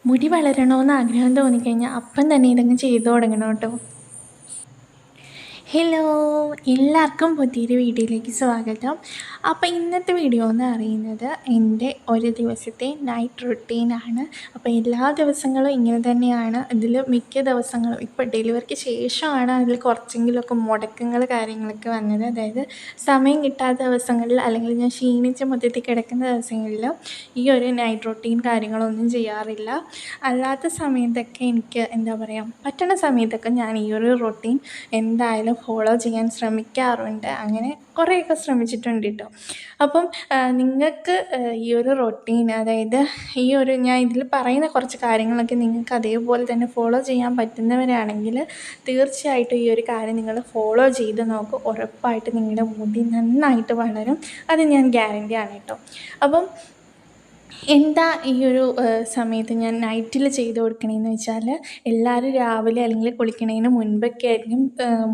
മുടി വളരണമെന്ന് ആഗ്രഹം തോന്നിക്കഴിഞ്ഞാൽ അപ്പം തന്നെ ഇതങ്ങ് ചെയ്തു തുടങ്ങണം കേട്ടോ. ഹലോ, എല്ലാവർക്കും പുതിയൊരു വീഡിയോയിലേക്ക് സ്വാഗതം. അപ്പോൾ ഇന്നത്തെ വീഡിയോ എന്ന് പറയുന്നത് എൻ്റെ ഒരു ദിവസത്തെ നൈറ്റ് റുട്ടീനാണ്. അപ്പോൾ എല്ലാ ദിവസങ്ങളും ഇങ്ങനെ തന്നെയാണ്. ഇതിൽ മിക്ക ദിവസങ്ങളും ഇപ്പോൾ ഡെലിവറിക്ക് ശേഷമാണ് അതിൽ കുറച്ചെങ്കിലുമൊക്കെ മുടക്കങ്ങൾ കാര്യങ്ങളൊക്കെ വന്നത്. അതായത് സമയം കിട്ടാത്ത ദിവസങ്ങളിൽ അല്ലെങ്കിൽ ഞാൻ ക്ഷീണിച്ച് മൊത്തത്തിൽ കിടക്കുന്ന ദിവസങ്ങളിൽ ഈ ഒരു നൈറ്റ് റുട്ടീൻ കാര്യങ്ങളൊന്നും ചെയ്യാറില്ല. അല്ലാത്ത സമയത്തൊക്കെ എനിക്ക് എന്താ പറയുക, പറ്റുന്ന സമയത്തൊക്കെ ഞാൻ ഈ ഒരു റുട്ടീൻ എന്തായാലും ഫോളോ ചെയ്യാൻ ശ്രമിക്കാറുണ്ട്. അങ്ങനെ കുറേയൊക്കെ ശ്രമിച്ചിട്ടുണ്ട് കേട്ടോ. അപ്പം നിങ്ങൾക്ക് ഈ ഒരു റൊട്ടീൻ, അതായത് ഈ ഒരു ഞാൻ ഇതിൽ പറയുന്ന കുറച്ച് കാര്യങ്ങളൊക്കെ നിങ്ങൾക്ക് അതേപോലെ തന്നെ ഫോളോ ചെയ്യാൻ പറ്റുന്നവരാണെങ്കിൽ തീർച്ചയായിട്ടും ഈ ഒരു കാര്യം നിങ്ങൾ ഫോളോ ചെയ്ത് നോക്കും. ഉറപ്പായിട്ട് നിങ്ങളുടെ മുടി നന്നായിട്ട് വളരും. അത് ഞാൻ ഗ്യാരൻ്റിയാണ് കേട്ടോ. അപ്പം എന്താ ഈ ഒരു സമയത്ത് ഞാൻ നൈറ്റിൽ ചെയ്ത് കൊടുക്കണതെന്ന് വെച്ചാൽ, എല്ലാവരും രാവിലെ അല്ലെങ്കിൽ കുളിക്കണതിന് മുൻപൊക്കെ ആയിരിക്കും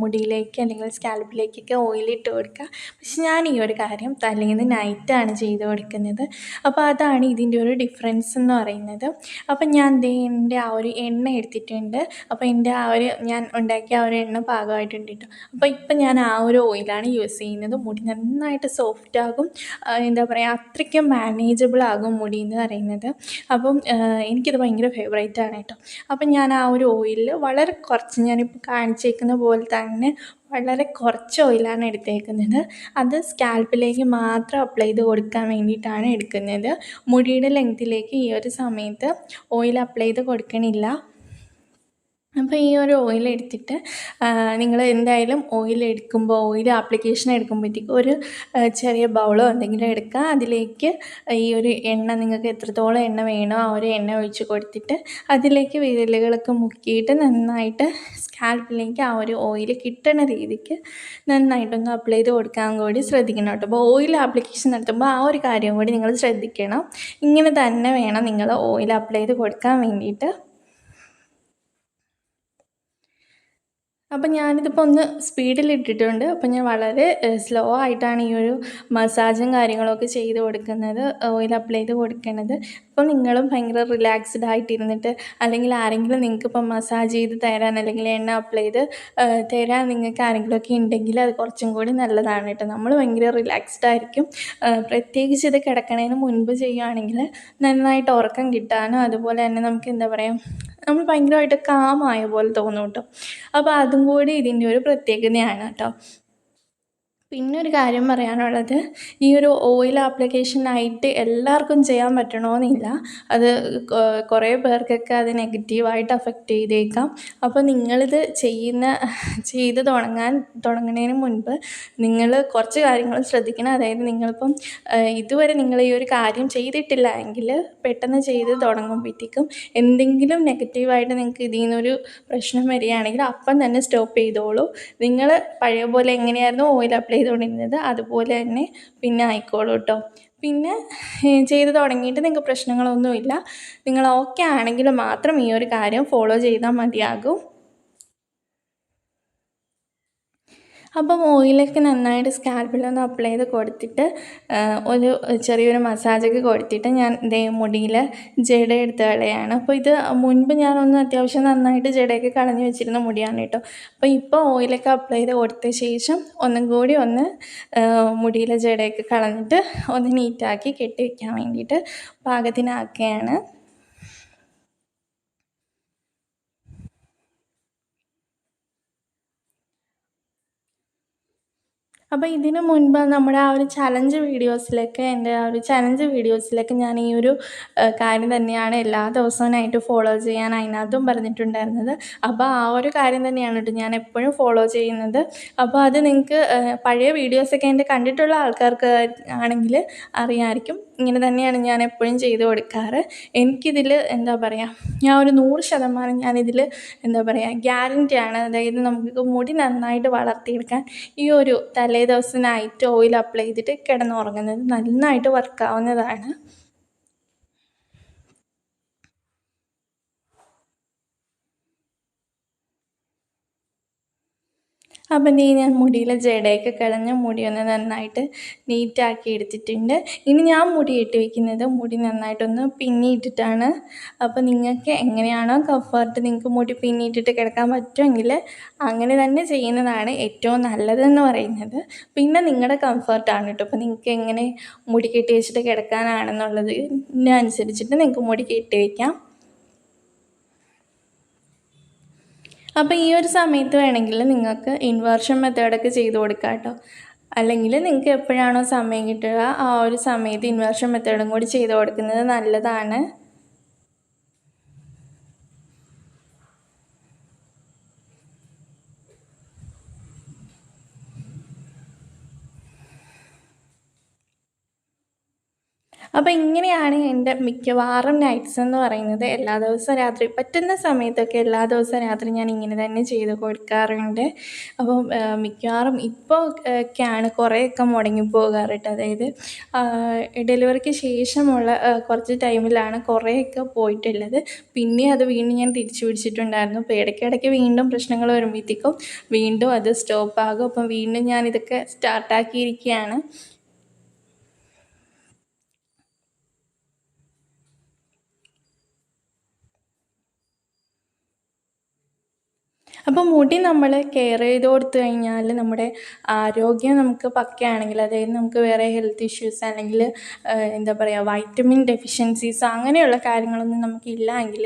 മുടിയിലേക്ക് അല്ലെങ്കിൽ സ്കാൽപ്പിലേക്കൊക്കെ ഓയിലിട്ട് കൊടുക്കുക. പക്ഷെ ഞാൻ ഈ ഒരു കാര്യം തലേന്ന് നൈറ്റാണ് ചെയ്ത് കൊടുക്കുന്നത്. അപ്പോൾ അതാണ് ഇതിൻ്റെ ഒരു ഡിഫറൻസ് എന്ന് പറയുന്നത്. അപ്പം ഞാൻ എൻ്റെ ആ ഒരു എണ്ണ എടുത്തിട്ടുണ്ട്. അപ്പോൾ എൻ്റെ ആ ഒരു ഞാൻ ഉണ്ടാക്കിയ ആ ഒരു എണ്ണ പാകമായിട്ടുണ്ട് കേട്ടോ. അപ്പോൾ ഇപ്പം ഞാൻ ആ ഒരു ഓയിലാണ് യൂസ് ചെയ്യുന്നത്. മുടി നന്നായിട്ട് സോഫ്റ്റാകും. എന്താ പറയുക, അത്രയ്ക്കും മാനേജബിൾ ആകും മുടി എന്ന് പറയുന്നത്. അപ്പം എനിക്കിത് ഭയങ്കര ഫേവറേറ്റാണ് കേട്ടോ. അപ്പം ഞാൻ ആ ഒരു ഓയിലിൽ വളരെ കുറച്ച്, ഞാനിപ്പോൾ കാണിച്ചേക്കുന്ന പോലെ തന്നെ വളരെ കുറച്ച് ഓയിലാണ് എടുത്തേക്കുന്നത്. അത് സ്കാൽപ്പിലേക്ക് മാത്രം അപ്ലൈ ചെയ്ത് കൊടുക്കാൻ വേണ്ടിയിട്ടാണ് എടുക്കുന്നത്. മുടിയുടെ ലെങ്ത്തിലേക്ക് ഈ ഒരു സമയത്ത് ഓയിൽ അപ്ലൈ ചെയ്ത് കൊടുക്കണില്ല. അപ്പോൾ ഈ ഒരു ഓയിൽ എടുത്തിട്ട് നിങ്ങൾ എന്തായാലും ഓയിൽ എടുക്കുമ്പോൾ, ഓയിൽ ആപ്ലിക്കേഷൻ എടുക്കുമ്പോഴത്തേക്കും ഒരു ചെറിയ ബൗളോ എന്തെങ്കിലും എടുക്കുക. അതിലേക്ക് ഈ ഒരു എണ്ണ, നിങ്ങൾക്ക് എത്രത്തോളം എണ്ണ വേണോ ആ ഒരു എണ്ണ ഒഴിച്ച് കൊടുത്തിട്ട് അതിലേക്ക് വിരലുകളൊക്കെ മുക്കിയിട്ട് നന്നായിട്ട് സ്കാൽപ്പിലേക്ക് ആ ഒരു ഓയിൽ കിട്ടുന്ന രീതിക്ക് നന്നായിട്ടൊന്ന് അപ്ലൈ ചെയ്ത് കൊടുക്കാൻ കൂടി ശ്രദ്ധിക്കണം കേട്ടോ. അപ്പോൾ ഓയിൽ ആപ്ലിക്കേഷൻ നടത്തുമ്പോൾ ആ ഒരു കാര്യം കൂടി നിങ്ങൾ ശ്രദ്ധിക്കണം. ഇങ്ങനെ തന്നെ വേണം നിങ്ങൾ ഓയിൽ അപ്ലൈ ചെയ്ത് കൊടുക്കാൻ വേണ്ടിയിട്ട്. അപ്പം ഞാനിതിപ്പോൾ ഒന്ന് സ്പീഡിലിട്ടിട്ടുണ്ട്. അപ്പം ഞാൻ വളരെ സ്ലോ ആയിട്ടാണ് ഈ ഒരു മസാജും കാര്യങ്ങളൊക്കെ ചെയ്ത് കൊടുക്കുന്നത്, ഓയിൽ അപ്ലൈ ചെയ്ത് കൊടുക്കണത്. അപ്പം നിങ്ങളും ഭയങ്കര റിലാക്സ്ഡ് ആയിട്ടിരുന്നിട്ട്, അല്ലെങ്കിൽ ആരെങ്കിലും നിങ്ങൾക്കിപ്പം മസാജ് ചെയ്ത് തരാൻ അല്ലെങ്കിൽ എണ്ണ അപ്ലൈ ചെയ്ത് തരാൻ നിങ്ങൾക്ക് ആരെങ്കിലുമൊക്കെ ഉണ്ടെങ്കിൽ അത് കുറച്ചും കൂടി നല്ലതാണ് കേട്ടോ. നമ്മൾ ഭയങ്കര റിലാക്സ്ഡ് ആയിരിക്കും. പ്രത്യേകിച്ച് ഇത് കിടക്കണതിന് മുൻപ് ചെയ്യുകയാണെങ്കിൽ നന്നായിട്ട് ഉറക്കം കിട്ടാനും അതുപോലെ തന്നെ നമുക്ക് എന്താ പറയുക, നമ്മൾ ഭയങ്കരമായിട്ട് കാമായ പോലെ തോന്നും കേട്ടോ. അപ്പോൾ അതും കൂടി ഇതിൻ്റെ ഒരു പ്രത്യേകതയാണ് കേട്ടോ. പിന്നെ ഒരു കാര്യം പറയാനുള്ളത്, ഈ ഒരു ഓയിൽ ആപ്ലിക്കേഷനായിട്ട് എല്ലാവർക്കും ചെയ്യാൻ പറ്റണമെന്നില്ല. അത് കുറേ പേർക്കൊക്കെ അത് നെഗറ്റീവായിട്ട് അഫക്റ്റ് ചെയ്തേക്കാം. അപ്പോൾ നിങ്ങളിത് ചെയ്ത് തുടങ്ങുന്നതിന് മുൻപ് നിങ്ങൾ കുറച്ച് കാര്യങ്ങൾ ശ്രദ്ധിക്കണം. അതായത് നിങ്ങളിപ്പം ഇതുവരെ നിങ്ങൾ ഈ ഒരു കാര്യം ചെയ്തിട്ടില്ല എങ്കിൽ പെട്ടെന്ന് ചെയ്ത് തുടങ്ങുമ്പോഴത്തേക്കും എന്തെങ്കിലും നെഗറ്റീവായിട്ട് നിങ്ങൾക്ക് ഇതിൽ നിന്നൊരു പ്രശ്നം വരികയാണെങ്കിൽ അപ്പം തന്നെ സ്റ്റോപ്പ് ചെയ്തോളൂ. നിങ്ങൾ പഴയ പോലെ എങ്ങനെയായിരുന്നു ഓയിൽ അപ്ലൈ ചെയ്തുകൊണ്ടിരുന്നത് അതുപോലെ തന്നെ പിന്നെ ആയിക്കോളൂ കേട്ടോ. പിന്നെ ചെയ്ത് തുടങ്ങിയിട്ട് നിങ്ങൾക്ക് പ്രശ്നങ്ങളൊന്നുമില്ല. നിങ്ങൾ ഓക്കെ ആണെങ്കിൽ മാത്രം ഈ ഒരു കാര്യം ഫോളോ ചെയ്താൽ മതിയാകും. അപ്പം ഓയിലൊക്കെ നന്നായിട്ട് സ്കാൽപ്പിലൊന്ന് അപ്ലൈ ചെയ്ത് കൊടുത്തിട്ട് ഒരു ചെറിയൊരു മസാജൊക്കെ കൊടുത്തിട്ട് ഞാൻ ദേ മുടിയിൽ ജട എടുത്ത് കളയാണ്. അപ്പോൾ ഇത് മുൻപ് ഞാനൊന്ന് അത്യാവശ്യം നന്നായിട്ട് ജടയൊക്കെ കളഞ്ഞ് വെച്ചിരുന്ന മുടിയാണ് കേട്ടോ. അപ്പോൾ ഇപ്പോൾ ഓയിലൊക്കെ അപ്ലൈ ചെയ്ത് കൊടുത്ത ശേഷം ഒന്നും കൂടി ഒന്ന് മുടിയിലെ ജടയൊക്കെ കളഞ്ഞിട്ട് ഒന്ന് നീറ്റാക്കി കെട്ടി വയ്ക്കാൻ വേണ്ടിയിട്ട് പാകത്തിനാക്കുകയാണ്. അപ്പോൾ ഇതിനു മുൻപ് നമ്മുടെ ആ ഒരു ചലഞ്ച് വീഡിയോസിലൊക്കെ, എൻ്റെ ആ ഒരു ചലഞ്ച് വീഡിയോസിലൊക്കെ ഞാൻ ഈ ഒരു കാര്യം തന്നെയാണ് എല്ലാ ദിവസവും ഫോളോ ചെയ്യാൻ അതിനകത്തും പറഞ്ഞിട്ടുണ്ടായിരുന്നത്. അപ്പോൾ ആ ഒരു കാര്യം തന്നെയാണ് കേട്ടോ ഞാൻ എപ്പോഴും ഫോളോ ചെയ്യുന്നത്. അപ്പോൾ അത് നിങ്ങൾക്ക് പഴയ വീഡിയോസൊക്കെ എൻ്റെ കണ്ടിട്ടുള്ള ആൾക്കാർക്ക് ആണെങ്കിൽ അറിയാമായിരിക്കും. ഇങ്ങനെ തന്നെയാണ് ഞാൻ എപ്പോഴും ചെയ്ത് കൊടുക്കാറ്. എനിക്കിതിൽ എന്താ പറയുക, ഞാൻ ഒരു 100% ഞാനിതിൽ എന്താ പറയുക ഗ്യാരൻറ്റിയാണ്. അതായത് നമുക്ക് മുടി നന്നായിട്ട് വളർത്തിയെടുക്കാൻ ഈ ഒരു തലേ ദിവസം നൈറ്റ് ഓയിൽ അപ്ലൈ ചെയ്തിട്ട് കിടന്നുറങ്ങുന്നത് നന്നായിട്ട് വർക്കാവുന്നതാണ്. അപ്പം ഞാൻ മുടിയിലെ ജടയൊക്കെ കളഞ്ഞ് മുടിയൊന്ന് നന്നായിട്ട് നീറ്റാക്കി എടുത്തിട്ടുണ്ട്. ഇനി ഞാൻ മുടി കെട്ടി വയ്ക്കുന്നത് മുടി നന്നായിട്ടൊന്ന് പിന്നിയിട്ടിട്ടാണ്. അപ്പോൾ നിങ്ങൾക്ക് എങ്ങനെയാണോ കംഫർട്ട്, നിങ്ങൾക്ക് മുടി പിന്നിയിട്ടിട്ട് കിടക്കാൻ പറ്റുമെങ്കിൽ അങ്ങനെ തന്നെ ചെയ്യുന്നതാണ് ഏറ്റവും നല്ലതെന്ന് പറയുന്നത്. പിന്നെ നിങ്ങളുടെ കംഫർട്ടാണ് കേട്ടോ. അപ്പോൾ നിങ്ങൾക്ക് എങ്ങനെ മുടി കെട്ടി വെച്ചിട്ട് കിടക്കാനാണെന്നുള്ളത് ഇതിനനുസരിച്ചിട്ട് നിങ്ങൾക്ക് മുടി കെട്ടി വയ്ക്കാം. അപ്പോൾ ഈ ഒരു സമയത്ത് വേണമെങ്കിൽ നിങ്ങൾക്ക് ഇൻവേർഷൻ മെത്തേഡൊക്കെ ചെയ്ത് കൊടുക്കാം കേട്ടോ. അല്ലെങ്കിൽ നിങ്ങൾക്ക് എപ്പോഴാണോ സമയം കിട്ടുക ആ ഒരു സമയത്ത് ഇൻവേർഷൻ മെത്തേഡും കൂടി ചെയ്ത് കൊടുക്കുന്നത് നല്ലതാണ്. അപ്പോൾ ഇങ്ങനെയാണ് എൻ്റെ മിക്കവാറും നൈറ്റ്സ് എന്ന് പറയുന്നത്. എല്ലാ ദിവസവും രാത്രി പറ്റുന്ന സമയത്തൊക്കെ എല്ലാ ദിവസവും രാത്രി ഞാൻ ഇങ്ങനെ തന്നെ ചെയ്ത് കൊടുക്കാറുണ്ട്. അപ്പം മിക്കവാറും ഇപ്പോൾ ഒക്കെയാണ് കുറേയൊക്കെ മുടങ്ങിപ്പോകാറ് കേട്ടോ. അതായത് ഡെലിവറിക്ക് ശേഷമുള്ള കുറച്ച് ടൈമിലാണ് കുറേയൊക്കെ പോയിട്ടുള്ളത്. പിന്നെ അത് വീണ്ടും ഞാൻ തിരിച്ചു പിടിച്ചിട്ടുണ്ടായിരുന്നു. അപ്പോൾ ഇടയ്ക്കിടയ്ക്ക് വീണ്ടും പ്രശ്നങ്ങൾ വരുമ്പോഴത്തേക്കും വീണ്ടും അത് സ്റ്റോപ്പാകും. അപ്പം വീണ്ടും ഞാനിതൊക്കെ സ്റ്റാർട്ടാക്കിയിരിക്കുകയാണ്. അപ്പോൾ മുടി നമ്മൾ കെയർ ചെയ്ത് കൊടുത്തു കഴിഞ്ഞാൽ നമ്മുടെ ആരോഗ്യം നമുക്ക് പക്കയാണെങ്കിൽ, അതായത് നമുക്ക് വേറെ ഹെൽത്ത് ഇഷ്യൂസ് അല്ലെങ്കിൽ എന്താ പറയുക വൈറ്റമിൻ ഡെഫിഷ്യൻസീസ് അങ്ങനെയുള്ള കാര്യങ്ങളൊന്നും നമുക്കില്ല എങ്കിൽ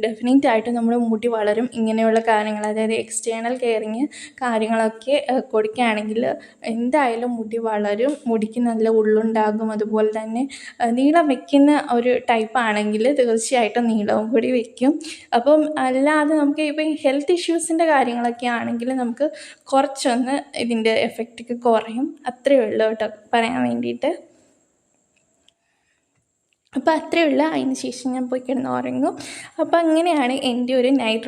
ഡെഫിനറ്റായിട്ടും നമ്മുടെ മുടി വളരും. ഇങ്ങനെയുള്ള കാര്യങ്ങൾ, അതായത് എക്സ്റ്റേണൽ കെയറിങ് കാര്യങ്ങളൊക്കെ കൊടുക്കുകയാണെങ്കിൽ എന്തായാലും മുടി വളരും, മുടിക്ക് നല്ല ഉള്ളുണ്ടാകും. അതുപോലെ തന്നെ നീളം വയ്ക്കുന്ന ഒരു ടൈപ്പാണെങ്കിൽ തീർച്ചയായിട്ടും നീളവും കൂടി വയ്ക്കും. അപ്പം അല്ലാതെ നമുക്ക് ഇപ്പം ഈ ഹെൽത്ത് ഇഷ്യൂസിൻ്റെ കാര്യങ്ങളൊക്കെ ആണെങ്കിൽ നമുക്ക് കുറച്ചൊന്ന് ഇതിൻ്റെ എഫക്റ്റൊക്കെ കുറയും. അത്രയേ ഉള്ളൂ കേട്ടോ പറയാൻ വേണ്ടിയിട്ട്. അപ്പോൾ അത്രയേ ഉള്ളൂ. അതിന് ശേഷം ഞാൻ പോയി കിടന്ന് ഉറങ്ങും. അപ്പോൾ അങ്ങനെയാണ് എൻ്റെ ഒരു നൈറ്റ്